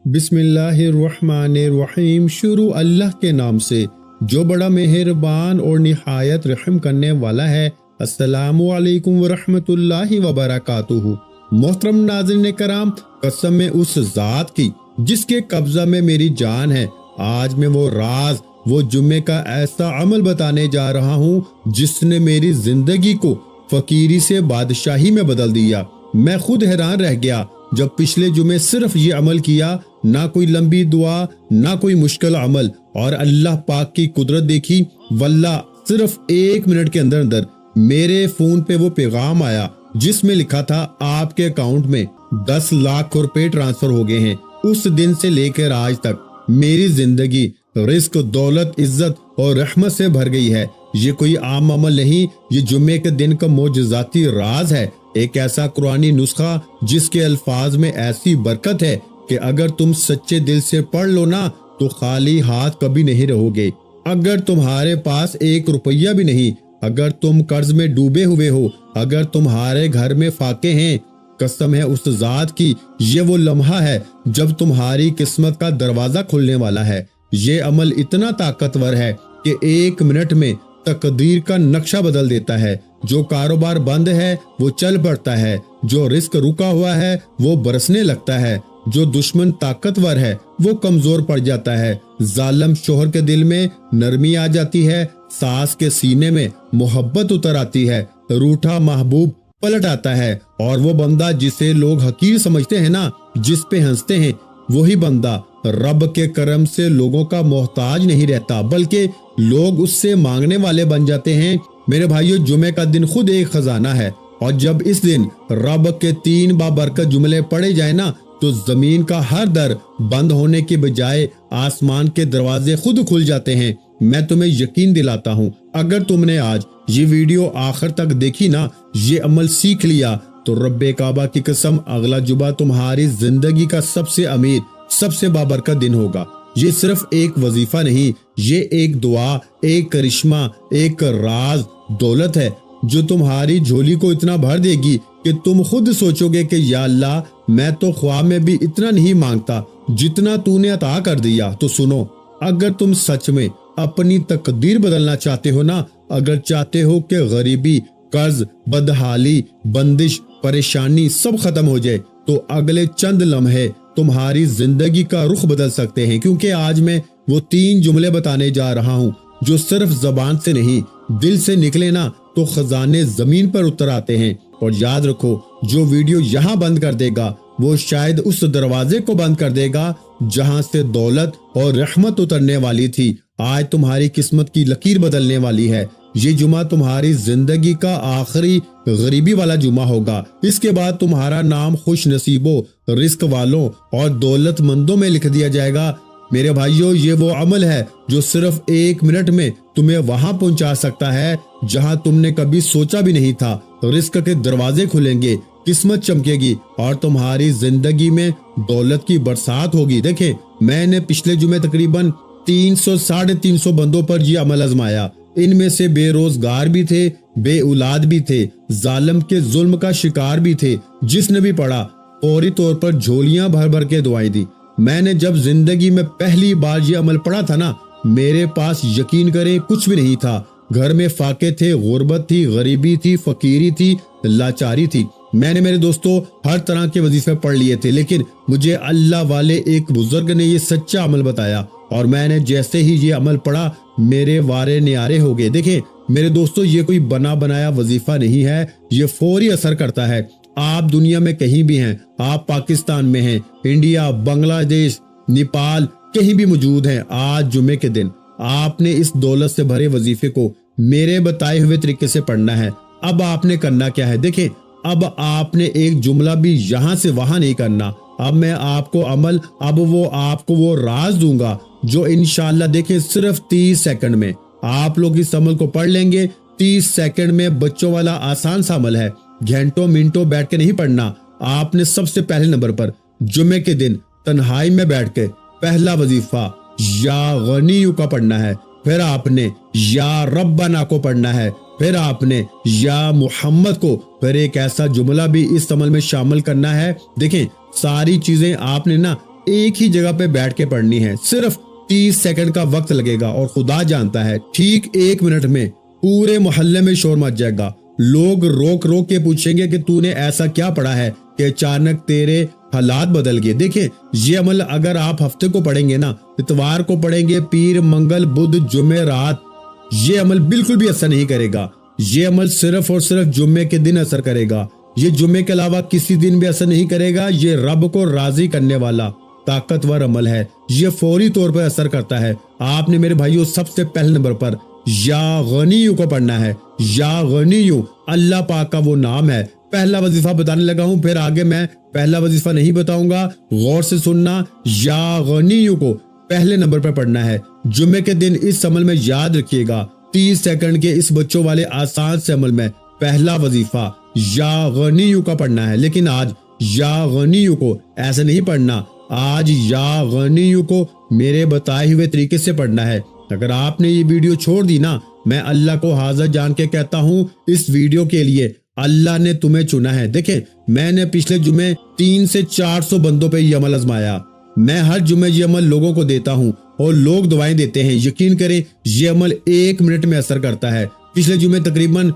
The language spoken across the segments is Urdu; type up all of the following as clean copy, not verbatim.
بسم اللہ الرحمن الرحیم۔ شروع اللہ کے نام سے جو بڑا مہربان اور نہایت رحم کرنے والا ہے۔ السلام علیکم ورحمۃ اللہ وبرکاتہ۔ محترم ناظرین کرام، قسم میں اس ذات کی جس کے قبضہ میں میری جان ہے، آج میں وہ راز، وہ جمعے کا ایسا عمل بتانے جا رہا ہوں جس نے میری زندگی کو فقیری سے بادشاہی میں بدل دیا۔ میں خود حیران رہ گیا جب پچھلے جمعے صرف یہ عمل کیا، نہ کوئی لمبی دعا، نہ کوئی مشکل عمل، اور اللہ پاک کی قدرت دیکھی۔ واللہ صرف 1 منٹ کے اندر میرے فون پہ وہ پیغام آیا جس میں لکھا تھا آپ کے اکاؤنٹ میں 10 لاکھ روپے ٹرانسفر ہو گئے ہیں۔ اس دن سے لے کر آج تک میری زندگی رزق، دولت، عزت اور رحمت سے بھر گئی ہے۔ یہ کوئی عام عمل نہیں، یہ جمعے کے دن کا معجزاتی راز ہے، ایک ایسا قرآنی نسخہ جس کے الفاظ میں ایسی برکت ہے کہ اگر تم سچے دل سے پڑھ لو نا تو خالی ہاتھ کبھی نہیں رہو گے۔ اگر تمہارے پاس 1 روپیہ بھی نہیں، اگر تم قرض میں ڈوبے ہوئے ہو، اگر تمہارے گھر میں فاقے ہیں، قسم ہے اس ذات کی، یہ وہ لمحہ ہے جب تمہاری قسمت کا دروازہ کھلنے والا ہے۔ یہ عمل اتنا طاقتور ہے کہ 1 منٹ میں تقدیر کا نقشہ بدل دیتا ہے۔ جو کاروبار بند ہے وہ چل پڑتا ہے، جو رزق رکا ہوا ہے وہ برسنے لگتا ہے، جو دشمن طاقتور ہے وہ کمزور پڑ جاتا ہے، ظالم شوہر کے دل میں نرمی آ جاتی ہے، ساس کے سینے میں محبت اتر آتی ہے، روٹھا محبوب پلٹ آتا ہے، اور وہ بندہ جسے لوگ حقیر سمجھتے ہیں نا، جس پہ ہنستے ہیں، وہی بندہ رب کے کرم سے لوگوں کا محتاج نہیں رہتا، بلکہ لوگ اس سے مانگنے والے بن جاتے ہیں۔ میرے بھائیو، جمعے کا دن خود ایک خزانہ ہے، اور جب اس دن رب کے 3 بابرکت جملے پڑھے جائیں نا تو زمین کا ہر در بند ہونے کے بجائے آسمان کے دروازے خود کھل جاتے ہیں۔ میں تمہیں یقین دلاتا ہوں، اگر تم نے آج یہ ویڈیو آخر تک دیکھی نا، یہ عمل سیکھ لیا، تو رب کعبہ کی قسم اگلا جمعہ تمہاری زندگی کا سب سے امیر، سب سے بابرکت دن ہوگا۔ یہ صرف ایک وظیفہ نہیں، یہ ایک دعا، ایک کرشمہ، ایک راز دولت ہے جو تمہاری جھولی کو اتنا بھر دے گی کہ تم خود سوچو گے کہ یا اللہ، میں تو خواب میں بھی اتنا نہیں مانگتا جتنا تو نے عطا کر دیا۔ تو سنو، اگر تم سچ میں اپنی تقدیر بدلنا چاہتے ہو نا، اگر چاہتے ہو کہ غریبی، قرض، بدحالی، بندش، پریشانی سب ختم ہو جائے، تو اگلے چند لمحے تمہاری زندگی کا رخ بدل سکتے ہیں، کیونکہ آج میں وہ 3 جملے بتانے جا رہا ہوں جو صرف زبان سے نہیں، دل سے نکلے نا تو خزانے زمین پر اتر آتے ہیں۔ اور یاد رکھو، جو ویڈیو یہاں بند کر دے گا وہ شاید اس دروازے کو بند کر دے گا جہاں سے دولت اور رحمت اترنے والی تھی۔ آج تمہاری قسمت کی لکیر بدلنے والی ہے۔ یہ جمعہ تمہاری زندگی کا آخری غریبی والا جمعہ ہوگا۔ اس کے بعد تمہارا نام خوش نصیبوں، رزق والوں اور دولت مندوں میں لکھ دیا جائے گا۔ میرے بھائیوں، یہ وہ عمل ہے جو صرف 1 منٹ میں تمہیں وہاں پہنچا سکتا ہے جہاں تم نے کبھی سوچا بھی نہیں تھا۔ رزق کے دروازے کھلیں گے، قسمت چمکے گی، اور تمہاری زندگی میں دولت کی برسات ہوگی۔ دیکھیں، میں نے پچھلے جمعے تقریباً 300-350 بندوں پر یہ عمل آزمایا۔ ان میں سے بے روزگار بھی تھے، بے اولاد بھی تھے، ظالم کے ظلم کا شکار بھی تھے۔ جس نے بھی پڑھا فوری طور پر جھولیاں بھر بھر کے دعائیں دی۔ میں نے جب زندگی میں پہلی بار یہ عمل پڑھا تھا نا، میرے پاس یقین کریں کچھ بھی نہیں تھا۔ گھر میں فاقے تھے، غربت تھی، غریبی تھی، فقیری تھی، لاچاری تھی۔ میں نے میرے دوستوں ہر طرح کے وظیفے پڑھ لیے تھے، لیکن مجھے اللہ والے ایک بزرگ نے یہ سچا عمل بتایا، اور میں نے جیسے ہی یہ عمل پڑھا میرے وارے نیارے ہو گئے۔ دیکھیں میرے دوستوں، یہ کوئی بنا بنایا وظیفہ نہیں ہے، یہ فوری اثر کرتا ہے۔ آپ دنیا میں کہیں بھی ہیں، آپ پاکستان میں ہیں، انڈیا، بنگلہ دیش، نیپال، کہیں بھی موجود ہیں، آج جمعے کے دن آپ نے اس دولت سے بھرے وظیفے کو میرے بتائے ہوئے طریقے سے پڑھنا ہے۔ اب آپ نے کرنا کیا ہے؟ دیکھیں، اب آپ نے ایک جملہ بھی یہاں سے وہاں نہیں کرنا۔ اب میں آپ کو عمل، اب آپ کو وہ راز دوں گا جو انشاءاللہ دیکھیں صرف 30 سیکنڈ میں آپ لوگ اس عمل کو پڑھ لیں گے۔ 30 سیکنڈ میں بچوں والا آسان سا عمل ہے، گھنٹوں منٹوں بیٹھ کے نہیں پڑھنا۔ آپ نے سب سے پہلے نمبر پر جمعے کے دن تنہائی میں بیٹھ کے پہلا وظیفہ یا غنیو کا پڑھنا ہے، پھر آپ نے یا ربنا کو پڑھنا ہے، پھر آپ نے یا محمد کو، پھر ایک ایسا جملہ بھی اس عمل میں شامل کرنا ہے۔ دیکھیں، ساری چیزیں آپ نے نا ایک ہی جگہ پہ بیٹھ کے پڑھنی ہے، صرف 30 سیکنڈ کا وقت لگے گا اور خدا جانتا ہے ٹھیک 1 منٹ میں پورے محلے میں شور مچ جائے گا۔ لوگ روک روک کے پوچھیں گے کہ تو نے ایسا کیا پڑھا ہے کہ اچانک تیرے حالات بدل گئے۔ دیکھیں یہ عمل اگر آپ ہفتے کو پڑھیں گے نا، اتوار کو پڑھیں گے، پیر، منگل، بدھ، جمعہ، رات، یہ عمل بالکل بھی اثر نہیں کرے گا۔ یہ عمل صرف اور صرف جمعے کے دن اثر کرے گا۔ یہ جمعے کے علاوہ کسی دن بھی اثر نہیں کرے گا۔ یہ رب کو راضی کرنے والا طاقتور عمل ہے، یہ فوری طور پر اثر کرتا ہے۔ آپ نے میرے بھائیوں سب سے پہلے نمبر پر یا غنیو کو پڑھنا ہے۔ یا غنیو اللہ پاک کا وہ نام ہے۔ پہلا وظیفہ بتانے لگا ہوں، پھر آگے میں پہلا وظیفہ نہیں بتاؤں گا، غور سے سننا۔ یا غنیو کو پہلے نمبر پر پڑھنا ہے۔ جمعے کے دن اس عمل میں یاد رکھیے گا 30 سیکنڈ کے اس بچوں والے آسان سے عمل میں پہلا وظیفہ یا غنیو کا پڑھنا ہے۔ لیکن آج یا غنیو کو ایسے نہیں پڑھنا، آج یا غنیو کو میرے بتائے ہوئے طریقے سے پڑھنا ہے۔ اگر آپ نے یہ ویڈیو چھوڑ دی نا، میں اللہ کو حاضر جان کے کہتا ہوں اس ویڈیو کے لیے اللہ نے تمہیں چنا ہے۔ دیکھیں میں نے پچھلے جمعے 300 سے 400 بندوں پہ یہ عمل آزمایا۔ میں ہر جمعے یہ عمل لوگوں کو دیتا ہوں اور لوگ دعائیں دیتے ہیں۔ یقین کریں یہ عمل 1 منٹ میں اثر کرتا ہے۔ پچھلے جمعے تقریباً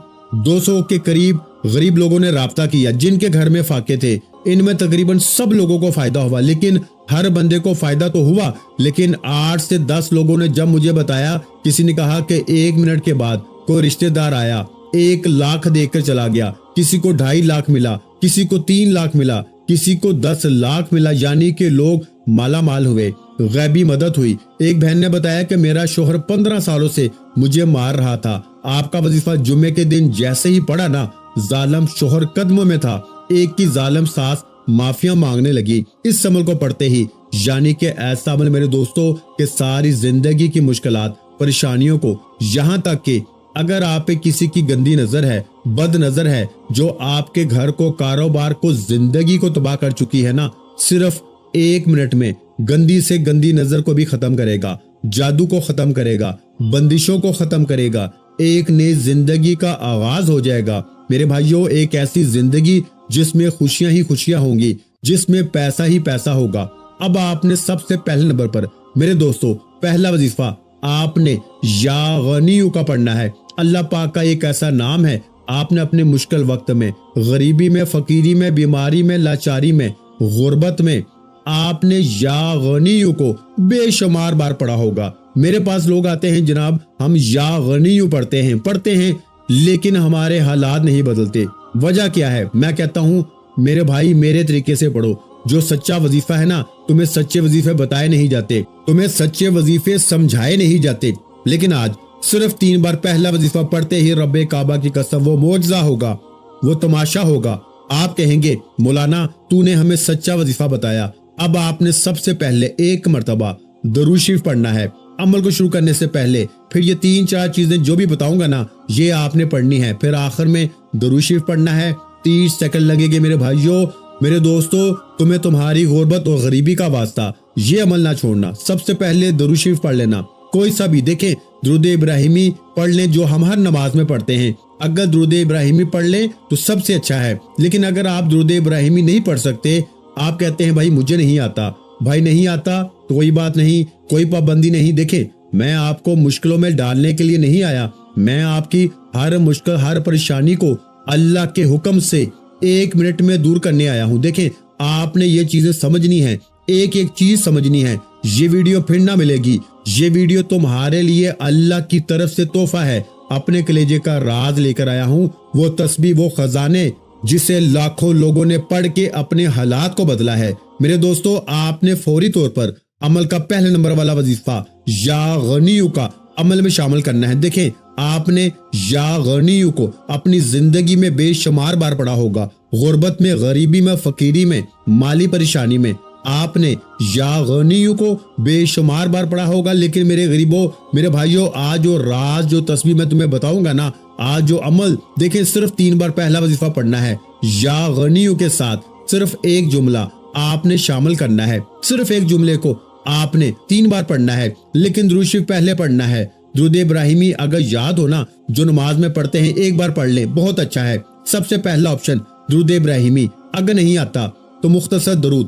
200 کے قریب غریب لوگوں نے رابطہ کیا جن کے گھر میں فاقے تھے۔ ان میں تقریباً سب لوگوں کو فائدہ ہوا، لیکن ہر بندے کو فائدہ تو ہوا، لیکن 8 سے 10 لوگوں نے جب مجھے بتایا، کسی نے کہا کہ 1 منٹ کے بعد کوئی رشتہ دار آیا 1 لاکھ دے کر چلا گیا، کسی کو 2.5 لاکھ ملا، کسی کو 3 لاکھ ملا، کسی کو 10 لاکھ ملا، یعنی کہ لوگ مالا مال ہوئے، غیبی مدد ہوئی۔ ایک بہن نے بتایا کہ میرا شوہر 15 سالوں سے مجھے مار رہا تھا، آپ کا وظیفہ جمعے کے دن جیسے ہی پڑا نا، ظالم شوہر قدموں میں تھا، ایک کی ظالم ساس معافیاں مانگنے لگی اس عمل کو پڑھتے ہی۔ یعنی کہ ایسا عمل میرے دوستوں کہ ساری زندگی کی مشکلات، پریشانیوں کو، یہاں تک کہ اگر آپ پہ کسی کی گندی نظر ہے، بد نظر ہے، جو آپ کے گھر کو، کاروبار کو، زندگی کو تباہ کر چکی ہے نا، صرف 1 منٹ میں گندی سے گندی نظر کو بھی ختم کرے گا، جادو کو ختم کرے گا، بندشوں کو ختم کرے گا، ایک نئی زندگی کا آغاز ہو جائے گا۔ میرے بھائیوں ایک ایسی زندگی جس میں خوشیاں ہی خوشیاں ہوں گی، جس میں پیسہ ہی پیسہ ہوگا۔ اب آپ نے سب سے پہلے نمبر پر میرے دوستوں پہلا وظیفہ آپ نے یا غنیو کا پڑھنا ہے۔ اللہ پاک کا ایک ایسا نام ہے، آپ نے اپنے مشکل وقت میں، غریبی میں، فقیری میں، بیماری میں، لاچاری میں، غربت میں، آپ نے یا غنیو کو بے شمار بار پڑھا ہوگا۔ میرے پاس لوگ آتے ہیں جناب، ہم یا غنیو پڑھتے ہیں لیکن ہمارے حالات نہیں بدلتے۔ وجہ کیا ہے؟ میں کہتا ہوں میرے بھائی میرے طریقے سے پڑھو۔ جو سچا وظیفہ ہے نا، تمہیں سچے وظیفے بتائے نہیں جاتے، تمہیں سچے وظیفے سمجھائے نہیں جاتے، لیکن آج صرف 3 بار پہلا وظیفہ پڑھتے ہی رب کعبہ کی قسم وہ معجزہ ہوگا، وہ تماشا ہوگا۔ آپ کہیں گے مولانا تو نے ہمیں سچا وظیفہ بتایا۔ اب آپ نے سب سے پہلے 1 مرتبہ درود شریف پڑھنا ہے۔ عمل کو شروع کرنے سے پہلے پھر یہ 3-4 چیزیں جو بھی بتاؤں گا نا، یہ آپ نے پڑھنی ہے۔ پھر آخر میں درود شریف پڑھنا ہے۔ 30 سیکنڈ لگے گے میرے بھائیوں۔ میرے دوستو تمہیں تمہاری غربت اور غریبی کا واسطہ، یہ عمل نہ چھوڑنا۔ سب سے پہلے درود شریف پڑھ لینا، کوئی سا بھی، دیکھیں درود ابراہیمی پڑھ لیں جو ہم ہر نماز میں پڑھتے ہیں۔ اگر درود ابراہیمی پڑھ لیں تو سب سے اچھا ہے، لیکن اگر آپ درود ابراہیمی نہیں پڑھ سکتے، آپ کہتے ہیں بھائی مجھے نہیں آتا، بھائی نہیں آتا تو کوئی بات نہیں، کوئی پابندی نہیں۔ دیکھیں میں آپ کو مشکلوں میں ڈالنے کے لیے نہیں آیا، میں آپ کی ہر مشکل، ہر پریشانی کو اللہ کے حکم سے 1 منٹ میں دور کرنے آیا ہوں۔ دیکھیں آپ نے یہ چیزیں سمجھنی ہیں، ایک ایک چیز سمجھنی ہے۔ یہ ویڈیو پھر نہ ملے گی، یہ ویڈیو تمہارے لیے اللہ کی طرف سے تحفہ ہے۔ اپنے کلیجے کا راز لے کر آیا ہوں، وہ تسبیح، وہ خزانے جسے لاکھوں لوگوں نے پڑھ کے اپنے حالات کو بدلا ہے۔ میرے دوستو آپ نے فوری طور پر عمل کا پہلے نمبر والا وظیفہ یا غنیو کا عمل میں شامل کرنا ہے۔ دیکھیں آپ نے یا غنیو کو اپنی زندگی میں بے شمار بار پڑھا ہوگا، غربت میں، غریبی میں، فقیری میں، مالی پریشانی میں، آپ نے یا غنیو کو بے شمار بار پڑھا ہوگا۔ لیکن میرے غریبوں، میرے بھائیوں، آج جو راز، جو تسبیح میں تمہیں بتاؤں گا نا، آج جو عمل، دیکھیں صرف 3 بار پہلا وظیفہ پڑھنا ہے۔ یا غنیو کے ساتھ صرف ایک جملہ آپ نے شامل کرنا ہے، صرف ایک جملے کو آپ نے 3 بار پڑھنا ہے، لیکن درود شریف پہلے پڑھنا ہے۔ درود ابراہیمی اگر یاد ہو نا، جو نماز میں پڑھتے ہیں 1 بار پڑھ لیں، بہت اچھا ہے۔ سب سے پہلا آپشن درود ابراہیمی، اگر نہیں آتا تو مختصر درود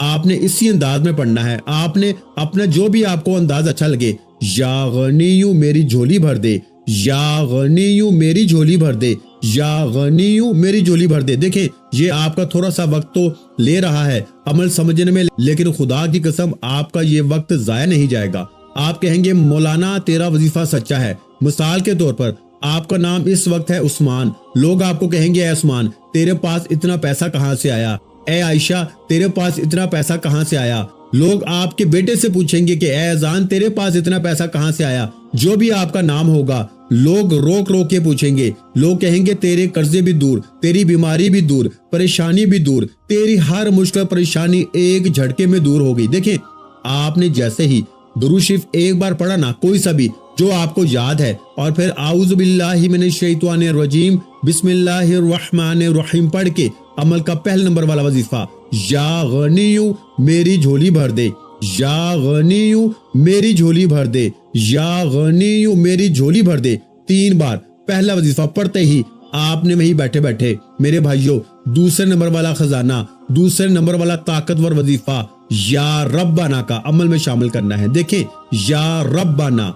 آپ نے اسی انداز میں پڑھنا ہے. آپ نے اپنا جو بھی آپ کو انداز اچھا لگے, یا غنیو میری جھولی بھر دے, یا غنیو میری جھولی بھر دے, یا غنیو میری جھولی بھر دے. دیکھیں یہ آپ کا تھوڑا سا وقت تو لے رہا ہے عمل سمجھنے میں, لیکن خدا کی قسم آپ کا یہ وقت ضائع نہیں جائے گا. آپ کہیں گے مولانا تیرا وظیفہ سچا ہے. مثال کے طور پر آپ کا نام اس وقت ہے عثمان, لوگ آپ کو کہیں گے اے عثمان تیرے پاس اتنا پیسہ کہاں سے آیا, اے عائشہ تیرے پاس اتنا پیسہ کہاں سے آیا. لوگ آپ کے بیٹے سے پوچھیں گے کہ اے اذان تیرے پاس اتنا پیسہ کہاں سے آیا. جو بھی آپ کا نام ہوگا لوگ روک روک کے پوچھیں گے. لوگ کہیں گے تیرے قرضے بھی دور, تیری بیماری بھی دور, پریشانی بھی دور, تیری ہر مشکل پریشانی ایک جھٹکے میں دور ہو گئی. دیکھیں آپ نے جیسے ہی درود شریف ایک بار پڑھا نا, کوئی سا بھی جو آپ کو یاد ہے, اور پھر اعوذ باللہ من الشیطان الرجیم بسم اللہ الرحمن الرحیم پڑھ کے عمل کا پہلا نمبر والا وظیفہ, یا غنیو میری جھولی بھر دے, یا غنیو میری جھولی بھر دے, یا غنیو میری جھولی بھر دے, 3 بار پہلا وظیفہ پڑھتے ہی آپ نے وہیں بیٹھے بیٹھے میرے بھائیوں دوسرے نمبر والا خزانہ, دوسرے نمبر والا طاقتور وظیفہ یا ربنا کا عمل میں شامل کرنا ہے. دیکھیں یا ربنا,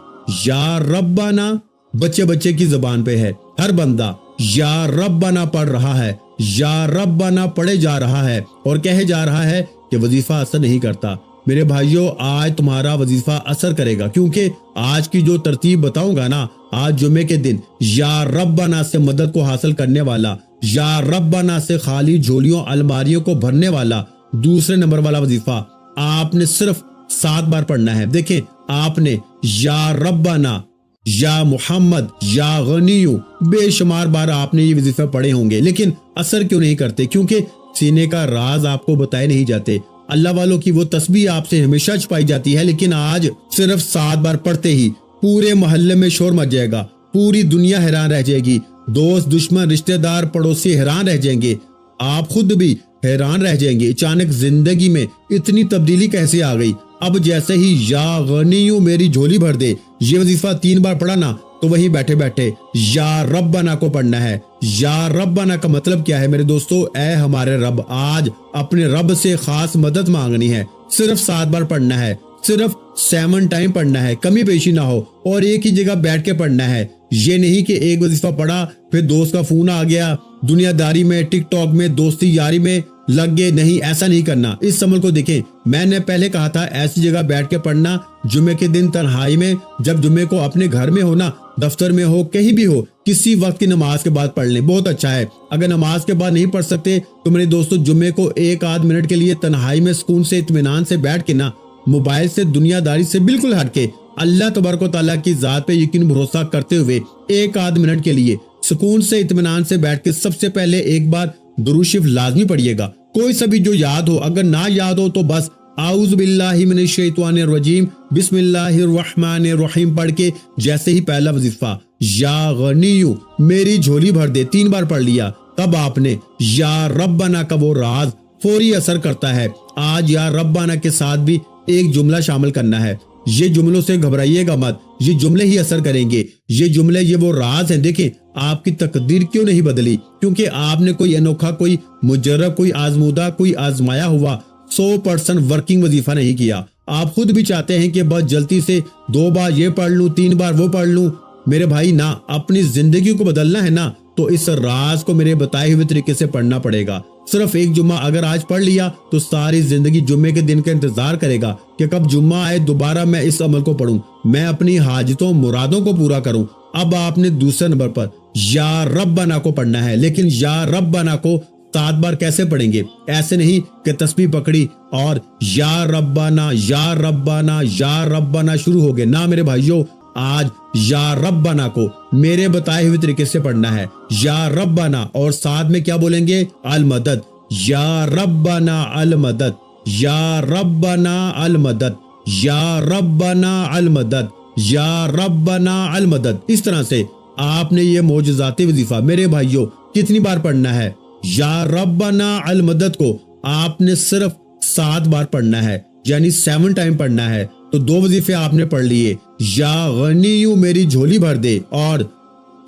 یا ربنا بچے بچے کی زبان پہ ہے, ہر بندہ یا ربنا پڑھ رہا ہے, یا ربنا پڑھے جا رہا ہے اور کہے جا رہا ہے کہ وظیفہ اثر نہیں کرتا. میرے بھائیوں آج تمہارا وظیفہ اثر کرے گا, کیونکہ آج کی جو ترتیب بتاؤں گا نا, آج جمعے کے دن یا ربنا سے مدد کو حاصل کرنے والا, یا ربنا سے خالی جھولیوں الماریوں کو بھرنے والا دوسرے نمبر والا وظیفہ آپ نے صرف 7 بار پڑھنا ہے. دیکھیں آپ نے یا ربنا, یا محمد, یا غنیو بے شمار بار آپ نے یہ وظیفہ پڑھے ہوں گے, لیکن اثر کیوں نہیں کرتے؟ کیونکہ سینے کا راز آپ کو بتائے نہیں جاتے. اللہ والوں کی وہ تسبیح آپ سے ہمیشہ چھپائی جاتی ہے, لیکن آج صرف 7 بار پڑھتے ہی پورے محلے میں شور مچ جائے گا, پوری دنیا حیران رہ جائے گی, دوست دشمن رشتہ دار پڑوسی حیران رہ جائیں گے, آپ خود بھی حیران رہ جائیں گے اچانک زندگی میں اتنی تبدیلی کیسے آ گئی. اب جیسے ہی یا غنیو میری جھولی بھر دے یہ وظیفہ 3 بار پڑھا نا, تو وہی بیٹھے بیٹھے یا ربنا کو پڑھنا ہے. یا ربنا کا مطلب کیا ہے میرے دوستو؟ اے ہمارے رب, آج اپنے رب سے خاص مدد مانگنی ہے. صرف 7 بار پڑھنا ہے, صرف 7 ٹائم پڑھنا ہے, کمی بیشی نہ ہو, اور ایک ہی جگہ بیٹھ کے پڑھنا ہے. یہ نہیں کہ ایک وظیفہ پڑھا پھر دوست کا فون آ گیا, دنیا داری میں ٹک ٹاک میں دوستی یاری میں لگ گئے. نہیں, ایسا نہیں کرنا. اس عمل کو دیکھیں, میں نے پہلے کہا تھا ایسی جگہ بیٹھ کے پڑھنا جمعے کے دن تنہائی میں, جب جمعے کو اپنے گھر میں ہو نا, دفتر میں ہو, کہیں بھی ہو, کسی وقت کی نماز کے بعد پڑھ لیں, بہت اچھا ہے. اگر نماز کے بعد نہیں پڑھ سکتے تو میرے دوستو جمعے کو 1-8 منٹ کے لیے تنہائی میں سکون سے اطمینان سے بیٹھ کے نا, موبائل سے دنیا داری سے بالکل ہٹ کے اللہ تبارک و تعالیٰ کی ذات پہ یقین بھروسہ کرتے ہوئے 1-8 منٹ کے لیے سکون سے اطمینان سے بیٹھ کے سب سے پہلے ایک بار درود شریف لازمی پڑھیے گا. کوئی سا بھی جو یاد ہو, اگر نہ یاد ہو تو بس اعوذ باللہ من الشیطان الرجیم بسم اللہ الرحمن الرحیم پڑھ کے جیسے ہی پہلا وظیفہ یا غنیو میری جھولی بھر دے 3 بار پڑھ لیا, تب آپ نے یا ربنا کا وہ راز فوری اثر کرتا ہے. آج یا ربنا کے ساتھ بھی ایک جملہ شامل کرنا ہے. یہ جملوں سے گھبرائیے گا مت, یہ جملے ہی اثر کریں گے. یہ جملے, یہ وہ راز ہیں. دیکھیں آپ کی تقدیر کیوں نہیں بدلی, کیونکہ آپ نے کوئی انوکھا, کوئی مجرب, کوئی آزمودہ, کوئی آزمایا ہوا 100% ورکنگ وظیفہ نہیں کیا. آپ خود بھی چاہتے ہیں کہ بس جلدی سے 2 بار یہ پڑھ لوں, 3 بار وہ پڑھ لوں. میرے بھائی نہ, اپنی زندگی کو بدلنا ہے نا, تو اس راز کو میرے بتائے ہوئے طریقے سے پڑھنا پڑے گا. صرف ایک جمعہ اگر آج پڑھ لیا تو ساری زندگی جمعے کے دن کا انتظار کرے گا کہ کب جمعہ آئے, دوبارہ میں اس عمل کو پڑھوں, میں اپنی حاجتوں مرادوں کو پورا کروں. اب آپ نے دوسرے نمبر پر یا ربنا کو پڑھنا ہے, لیکن یا ربنا کو 7 بار کیسے پڑھیں گے؟ ایسے نہیں کہ تسبیح پکڑی اور یا ربنا یا ربنا یا ربنا شروع ہو گئے. نہ میرے بھائیوں, آج یا ربنا کو میرے بتائے ہوئے طریقے سے پڑھنا ہے. یا ربنا اور ساتھ میں کیا بولیں گے؟ المدد. یا ربنا المدد, یا ربنا المدد, یا ربنا المدد, یا ربنا المدد. اس طرح سے آپ نے یہ معجزاتی وظیفہ میرے بھائیوں کتنی بار پڑھنا ہے؟ یا ربنا المدد کو آپ نے صرف 7 بار پڑھنا ہے, یعنی 7 ٹائم پڑھنا ہے. تو 2 وظیفے آپ نے پڑھ لیے, یا غنیو میری جھولی بھر دے اور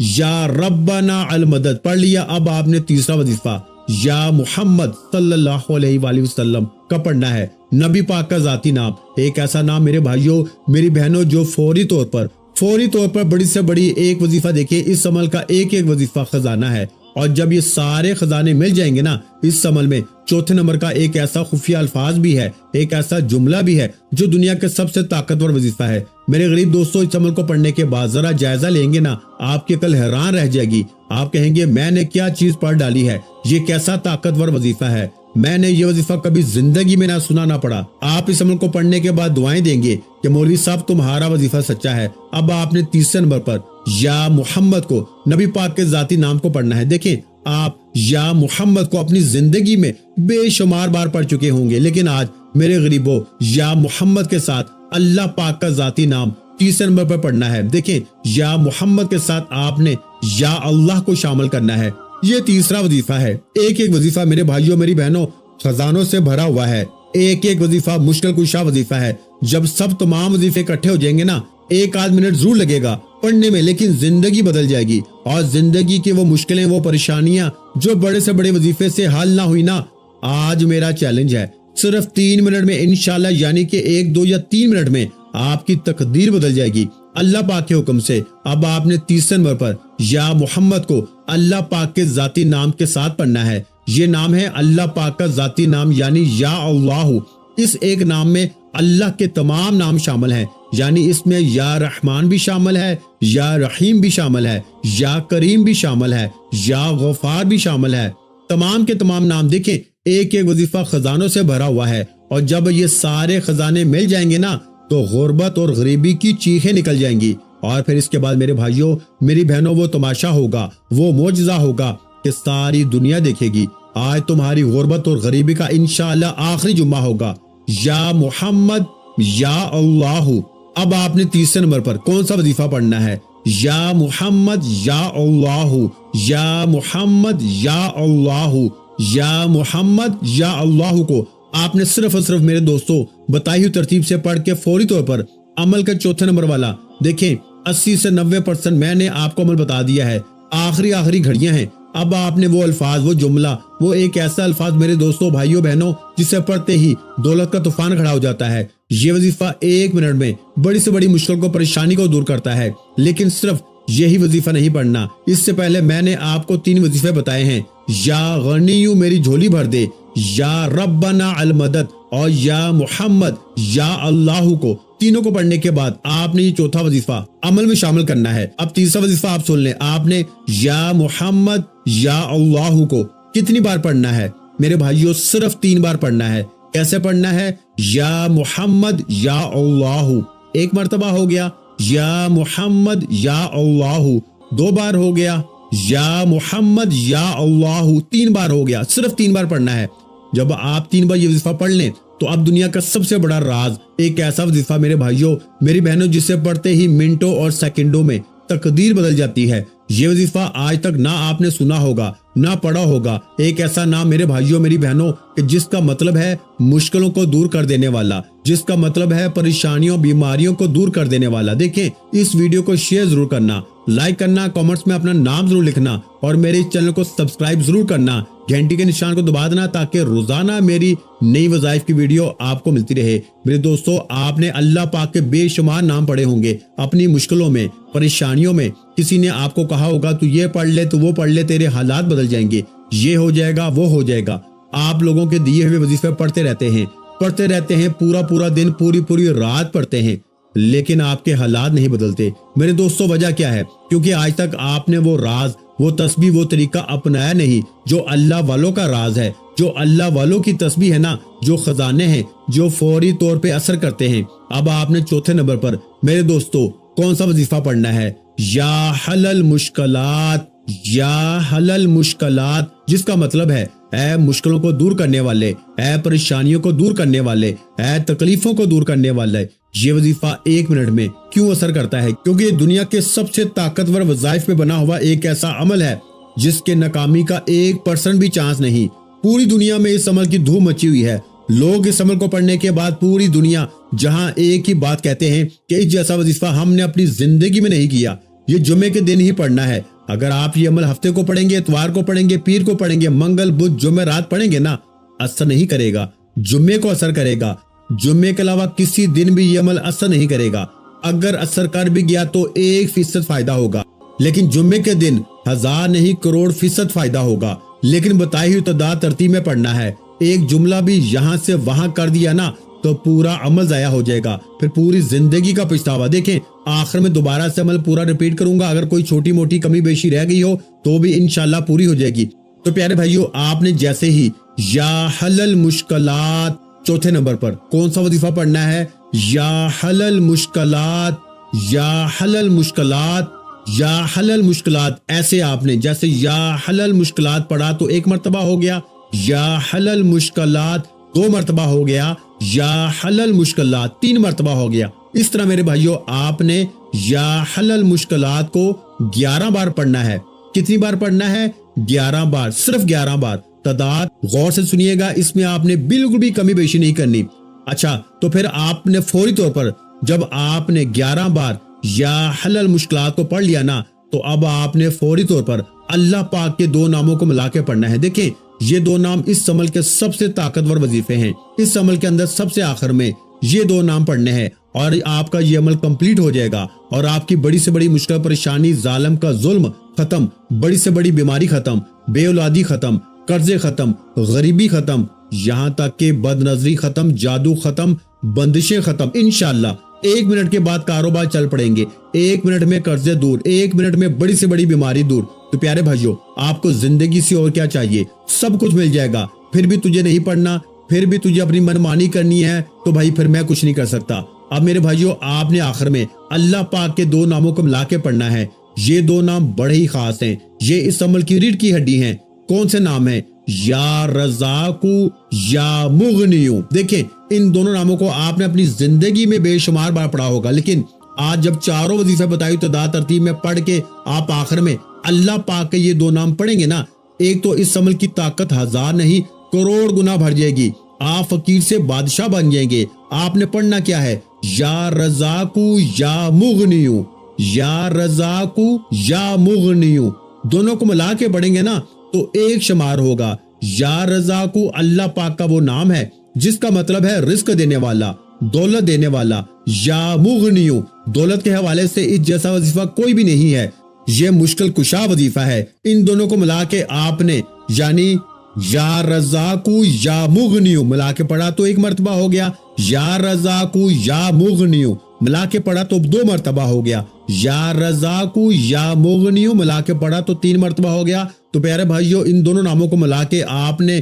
یا ربنا المدد پڑھ لیا. اب آپ نے تیسرا وظیفہ یا محمد صلی اللہ علیہ وآلہ وسلم کا پڑھنا ہے، نبی پاک کا ذاتی نام، ایک ایسا نام میرے بھائیوں میری بہنوں جو فوری طور پر بڑی سے بڑی ایک وظیفہ، دیکھیں اس عمل کا ایک وظیفہ خزانہ ہے، اور جب یہ سارے خزانے مل جائیں گے نا اس عمل میں، چوتھے نمبر کا ایک ایسا خفیہ الفاظ بھی ہے، ایک ایسا جملہ بھی ہے جو دنیا کے سب سے طاقتور وظیفہ ہے۔ میرے غریب دوستوں، اس عمل کو پڑھنے کے بعد ذرا جائزہ لیں گے نا، آپ کی عقل حیران رہ جائے گی، آپ کہیں گے میں نے کیا چیز پڑھ ڈالی ہے، یہ کیسا طاقتور وظیفہ ہے، میں نے یہ وظیفہ کبھی زندگی میں نہ سنا نہ پڑھا۔ آپ اس عمل کو پڑھنے کے بعد دعائیں دیں گے کہ مولوی صاحب تمہارا وظیفہ سچا ہے۔ اب آپ نے تیسرے نمبر پر یا محمد کو، نبی پاک کے ذاتی نام کو پڑھنا ہے۔ دیکھیں آپ یا محمد کو اپنی زندگی میں بے شمار بار پڑھ چکے ہوں گے، لیکن آج میرے غریبوں یا محمد کے ساتھ اللہ پاک کا ذاتی نام تیسرے نمبر پر پڑھنا ہے۔ دیکھیں یا محمد کے ساتھ آپ نے یا اللہ کو شامل کرنا ہے، یہ تیسرا وظیفہ ہے۔ ایک وظیفہ میرے بھائیوں میری بہنوں خزانوں سے بھرا ہوا ہے، ایک وظیفہ مشکل کشا وظیفہ ہے۔ جب سب تمام وظیفے اکٹھے ہو جائیں گے نا، ایک آدھ منٹ ضرور لگے گا پڑھنے میں، لیکن زندگی بدل جائے گی، اور زندگی کی وہ مشکلیں، وہ پریشانیاں جو بڑے سے بڑے وظیفے سے حل نہ ہوئی نا، آج میرا چیلنج ہے صرف 3 منٹ میں انشاءاللہ، یعنی کہ 1 2 یا 3 منٹ میں آپ کی تقدیر بدل جائے گی اللہ پاک کے حکم سے۔ اب آپ نے تیسرے نمبر پر یا محمد کو اللہ پاک کے ذاتی نام کے ساتھ پڑھنا ہے۔ یہ نام ہے اللہ پاک کا ذاتی نام، یعنی یا اللہ۔ اس ایک نام میں اللہ کے تمام نام شامل ہیں، یعنی اس میں یا رحمان بھی شامل ہے، یا رحیم بھی شامل ہے، یا کریم بھی شامل ہے، یا غفار بھی شامل ہے۔ تمام کے تمام نام دیکھیں، ایک وظیفہ خزانوں سے بھرا ہوا ہے، اور جب یہ سارے خزانے مل جائیں گے نا تو غربت اور غریبی کی چیخیں نکل جائیں گی، اور پھر اس کے بعد میرے بھائیوں میری بہنوں وہ تماشا ہوگا، وہ معجزہ ہوگا کہ ساری دنیا دیکھے گی۔ آج تمہاری غربت اور غریبی کا انشاءاللہ آخری جمعہ ہوگا، یا محمد یا اللہ۔ اب آپ نے تیسرے نمبر پر کون سا وظیفہ پڑھنا ہے؟ یا محمد یا اللہ، یا محمد یا اللہ، یا محمد یا اللہ کو آپ نے صرف اور صرف میرے دوستوں بتائی ہوئی ترتیب سے پڑھ کے فوری طور پر عمل کا چوتھے نمبر والا، دیکھیں 80 سے 90% میں نے آپ کو عمل بتا دیا ہے، آخری گھڑیاں ہیں۔ اب آپ نے وہ الفاظ، وہ جملہ، وہ ایک ایسا الفاظ میرے دوستوں بھائیوں بہنوں جسے پڑھتے ہی دولت کا طوفان کھڑا ہو جاتا ہے۔ یہ وظیفہ 1 منٹ میں بڑی سے بڑی مشکل کو، پریشانی کو دور کرتا ہے۔ لیکن صرف یہی وظیفہ نہیں پڑھنا، اس سے پہلے میں نے آپ کو 3 وظیفے بتائے ہیں، یا غنیو میری جھولی بھر دے، یا ربنا المدد، اور یا محمد یا اللہ کو۔ تینوں کو پڑھنے کے بعد آپ نے یہ چوتھا وظیفہ عمل میں شامل کرنا ہے۔ اب تیسرا وظیفہ آپ سن لیں، آپ نے یا محمد یا اللہ کو کتنی بار پڑھنا ہے میرے بھائیوں؟ صرف 3 بار پڑھنا ہے۔ کیسے پڑھنا ہے؟ یا محمد یا اللہ 1 مرتبہ ہو گیا، یا محمد یا اللہ 2 بار ہو گیا، یا محمد یا اللہ 3 بار ہو گیا۔ صرف 3 بار پڑھنا ہے۔ جب آپ 3 بار یہ وظیفہ پڑھ لیں تو اب دنیا کا سب سے بڑا راز، ایک ایسا وظیفہ میرے بھائیوں میری بہنوں جسے پڑھتے ہی منٹوں اور سیکنڈوں میں تقدیر بدل جاتی ہے۔ یہ وظیفہ آج تک نہ آپ نے سنا ہوگا نہ پڑھا ہوگا، ایک ایسا نام میرے بھائیوں میری بہنوں کہ جس کا مطلب ہے مشکلوں کو دور کر دینے والا، جس کا مطلب ہے پریشانیوں بیماریوں کو دور کر دینے والا۔ دیکھیں اس ویڈیو کو شیئر ضرور کرنا، لائک کرنا، کامنٹس میں اپنا نام ضرور لکھنا، اور میرے اس چینل کو سبسکرائب ضرور کرنا، گھنٹی کے نشان کو دبا دینا تاکہ روزانہ میری نئی وظائف کی ویڈیو آپ کو ملتی رہے۔ میرے دوستو، آپ نے اللہ پاک کے بے شمار نام پڑھے ہوں گے اپنی مشکلوں میں، پریشانیوں میں۔ کسی نے آپ کو کہا ہوگا تو یہ پڑھ لے تو وہ پڑھ لے، تیرے حالات بدل جائیں گے، یہ ہو جائے گا، وہ ہو جائے گا۔ آپ لوگوں کے دیے ہوئے وظیفے پڑھتے رہتے ہیں، پورا دن، پوری رات پڑھتے ہیں، لیکن آپ کے حالات نہیں بدلتے۔ میرے دوستو وجہ کیا ہے؟ کیونکہ آج تک آپ نے وہ راز، وہ تسبیح، وہ طریقہ اپنایا نہیں جو اللہ والوں کا راز ہے، جو اللہ والوں کی تسبیح ہے نا، جو خزانے ہیں، جو فوری طور پہ اثر کرتے ہیں۔ اب آپ نے چوتھے نمبر پر میرے دوستو کون سا وظیفہ پڑھنا ہے؟ یا حل المشکلات، یا حل المشکلات، جس کا مطلب ہے اے مشکلوں کو دور کرنے والے، اے پریشانیوں کو دور کرنے والے، اے تکلیفوں کو دور کرنے والے۔ یہ وظیفہ 1 منٹ میں کیوں اثر کرتا ہے؟ کیونکہ یہ دنیا کے سب سے طاقتور وظائف میں بنا ہوا ایک ایسا عمل ہے جس کے ناکامی کا 1% بھی چانس نہیں۔ پوری دنیا میں اس عمل کی دھوم مچی ہوئی ہے۔ لوگ اس عمل کو پڑھنے کے بعد پوری دنیا جہاں ایک ہی بات کہتے ہیں کہ اس جیسا وظیفہ ہم نے اپنی زندگی میں نہیں کیا، یہ جمعے کے دن ہی پڑھنا ہے۔ اگر آپ یہ عمل ہفتے کو پڑھیں گے، اتوار کو پڑھیں گے، پیر کو پڑھیں گے، منگل بدھ جمعہ رات پڑھیں گے نا، اثر نہیں کرے گا۔ جمعے کو اثر کرے گا، جمعے کے علاوہ کسی دن بھی یہ عمل اثر نہیں کرے گا۔ اگر اثر کر بھی گیا تو 1% فائدہ ہوگا، لیکن جمعے کے دن 1000 نہیں کروڑ فیصد فائدہ ہوگا۔ لیکن بتائی ہوئی تعداد ترتیب میں پڑھنا ہے۔ ایک جملہ بھی یہاں سے وہاں کر دیا نا تو پورا عمل ضائع ہو جائے گا، پھر پوری زندگی کا پچھتاوا۔ دیکھیں آخر میں دوبارہ سے عمل پورا ریپیٹ کروں گا، اگر کوئی چھوٹی موٹی کمی بیشی رہ گئی ہو تو بھی انشاءاللہ پوری ہو جائے گی۔ تو پیارے بھائیو، آپ نے جیسے ہی یا حل المشکلات چوتھے نمبر پر کون سا وظیفہ پڑھنا ہے؟ یا حل المشکلات، یا حل المشکلات، یا حل المشکلات، ایسے آپ نے جیسے یا حل المشکلات پڑھا تو 1 مرتبہ ہو گیا، یا حل المشکلات 2 مرتبہ ہو گیا، یا حل المشکلات 3 مرتبہ ہو گیا۔ اس طرح میرے بھائیو آپ نے یا حل المشکلات کو 11 بار پڑھنا ہے۔ کتنی بار پڑھنا ہے؟ 11 بار، صرف 11 بار۔ تعداد غور سے سنیے گا، اس میں آپ نے بالکل بھی کمی بیشی نہیں کرنی۔ اچھا، تو پھر آپ نے فوری طور پر جب آپ نے 11 بار یا حل المشکلات کو پڑھ لیا نا تو اب آپ نے فوری طور پر اللہ پاک کے 2 ناموں کو ملا کے پڑھنا ہے۔ دیکھیں یہ 2 نام اس عمل کے سب سے طاقتور وظیفے ہیں۔ اس عمل کے اندر سب سے آخر میں یہ 2 نام پڑھنے ہیں اور آپ کا یہ عمل کمپلیٹ ہو جائے گا، اور آپ کی بڑی سے بڑی مشکل پریشانی، ظالم کا ظلم ختم، بڑی سے بڑی بیماری ختم، بے اولادی ختم، قرضے ختم، غریبی ختم، یہاں تک کہ بد نظری ختم، جادو ختم، بندشیں ختم۔ انشاءاللہ 1 منٹ کے بعد کاروبار چل پڑیں گے، 1 منٹ میں قرضے دور، 1 منٹ میں بڑی سے بڑی بیماری دور۔ تو پیارے بھائیو، آپ کو زندگی سے اور کیا چاہیے؟ سب کچھ مل جائے گا۔ پھر بھی تجھے نہیں پڑھنا، پھر بھی تجھے اپنی منمانی کرنی ہے تو بھائی پھر میں کچھ نہیں کر سکتا۔ اب میرے بھائیو، آپ نے آخر میں اللہ پاک کے 2 ناموں کو ملا کے پڑھنا ہے۔ یہ 2 نام بڑے ہی خاص ہیں، یہ اس عمل کی ریڑھ کی ہڈی ہیں۔ کون سے نام ہیں؟ یا رزاقو، یا مغنیو۔ دیکھیں ان دونوں ناموں کو آپ نے اپنی زندگی میں بے شمار بار پڑھا ہوگا، لیکن آج جب چاروں وظیفے بتائی تعداد ترتیب میں پڑھ کے آپ آخر میں اللہ پاک کے یہ 2 نام پڑھیں گے نا، ایک تو اس عمل کی طاقت 1000 نہیں کروڑ گنا بڑھ جائے گی، آپ فقیر سے بادشاہ بن جائیں گے۔ آپ نے پڑھنا کیا ہے؟ یا رزاقو یا مغنیو، یا رزاقو یا مغنیو، دونوں کو ملا کے پڑھیں گے نا تو ایک شمار ہوگا۔ یا رزاقو اللہ پاک کا وہ نام ہے جس کا مطلب ہے رزق دینے والا، دولت دینے والا۔ یا مغنیو، دولت کے حوالے سے اس جیسا وظیفہ کوئی بھی نہیں ہے، یہ مشکل کشا وظیفہ ہے۔ ان دونوں کو ملا کے آپ نے یعنی یا رزاقو یا مغنیو ملا کے پڑھا تو 1 مرتبہ ہو گیا، یا رزاقو یا مغنیو ملا کے پڑھا تو 2 مرتبہ ہو گیا، یا رزاقو یا مغنیو ملا کے پڑھا تو 3 مرتبہ ہو گیا۔ تو پیارے بھائیو، ان دونوں ناموں کو ملا کے آپ نے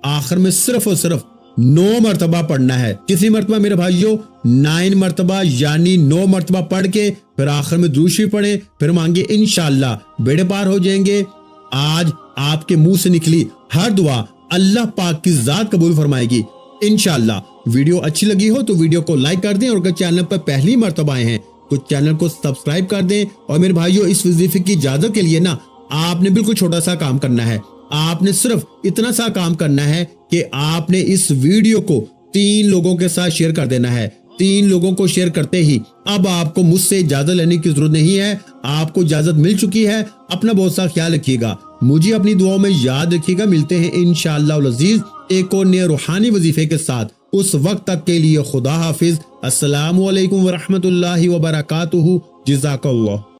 آخر میں صرف اور صرف 9 مرتبہ پڑھنا ہے۔ کتنی مرتبہ میرے بھائیو؟ 9 مرتبہ، یعنی 9 مرتبہ پڑھ کے پھر آخر میں درود شریف پڑھیں، پھر مانگے، انشاءاللہ بیڑے پار ہو جائیں گے۔ آج آپ کے منہ سے نکلی ہر دعا اللہ پاک کی ذات قبول فرمائے گی انشاءاللہ۔ ویڈیو اچھی لگی ہو تو ویڈیو کو لائک کر دیں، اور اگر چینل پر پہلی مرتبہ آئے ہیں تو چینل کو سبسکرائب کر دیں۔ اور میرے بھائیو، اس وظیفے کی اجازت کے لیے نا آپ نے بالکل چھوٹا سا کام کرنا ہے۔ آپ نے صرف اتنا سا کام کرنا ہے کہ آپ نے اس ویڈیو کو 3 لوگوں کے ساتھ شیئر کر دینا ہے۔ 3 لوگوں کو شیئر کرتے ہی اب آپ کو مجھ سے اجازت لینے کی ضرورت نہیں ہے، آپ کو اجازت مل چکی ہے۔ اپنا بہت سا خیال رکھیے گا، مجھے اپنی دعاؤں میں یاد رکھیے گا۔ ملتے ہیں انشاءاللہ العزیز ایک اور نئے روحانی وظیفے کے ساتھ، اس وقت تک کے لیے خدا حافظ۔ السلام علیکم ورحمۃ اللہ وبرکاتہ۔ جزاک اللہ۔